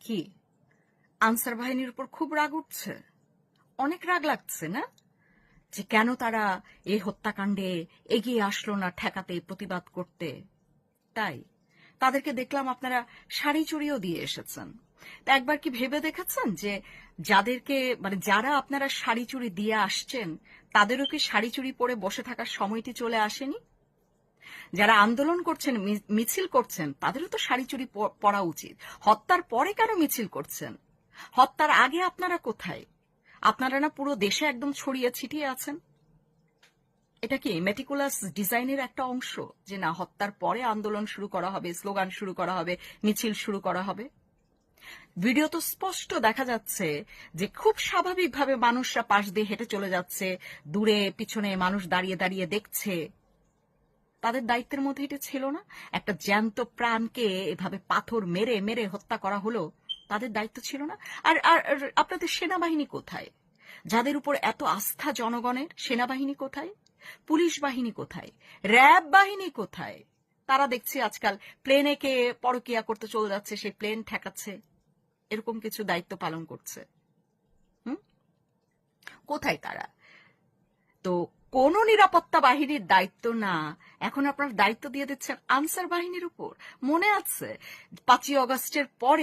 কি আনসার বাহিনীর উপর খুব রাগ উঠছে? অনেক রাগ লাগছে না, যে কেন তারা এই হত্যাকাণ্ডে এগিয়ে আসলো না ঠেকাতে, প্রতিবাদ করতে? তাই তাদেরকে দেখলাম আপনারা শাড়ি চুড়িও দিয়ে এসেছেন। তা একবার কি ভেবে দেখেছেন যে যাদেরকে মানে যারা আপনারা শাড়ি চুড়ি দিয়ে আসছেন তাদেরও কি শাড়ি চুড়ি পরে বসে থাকার সময়টি চলে আসেনি? যারা আন্দোলন করছেন, মিছিল করছেন, তাদেরও তো শাড়ি চুড়ি পরা উচিত। হত্যার পরে কেন মিছিল করছেন? হত্যার আগে আপনারা কোথায়? আপনারা না পুরো দেশে একদম ছড়িয়ে ছিটিয়ে আছেন। এটা কি মেটিকুলাস ডিজাইনের একটা অংশ যে না হত্যার পরে আন্দোলন শুরু করা হবে, স্লোগান শুরু করা হবে, মিছিল শুরু করা হবে? ভিডিও তো স্পষ্ট দেখা যাচ্ছে যে খুব স্বাভাবিকভাবে মানুষরা পাশ দিয়ে হেঁটে চলে যাচ্ছে, দূরে পিছনে মানুষ দাঁড়িয়ে দাঁড়িয়ে দেখছে। তাদের দায়িত্বের মধ্যে এটা ছিল না? একটা জ্যান্ত প্রাণকে এভাবে পাথর মেরে মেরে হত্যা করা হলো, তাদের দায়িত্ব ছিল না? আর আর আর আপনাদের সেনাবাহিনী কোথায়? যাদের উপর এত আস্থা জনগণের, সেনাবাহিনী কোথায়? পুলিশ বাহিনী কোথায়? র্যাব বাহিনী কোথায়? তারা দেখছি আজকাল প্লেনে কে পরকিয়া করতে চলে যাচ্ছে, সেই প্লেন ঠেকাচ্ছে, এরকম কিছু দায়িত্ব পালন করছে। হুম, কোথায় তারা? তো কোন নিরাপত্তা বাহিনীর দায়িত্ব না, এখন আপনার দায়িত্ব দিয়ে দিচ্ছেন আনসার বাহিনীর উপর। মনে আছে 5ই অগস্টের পরে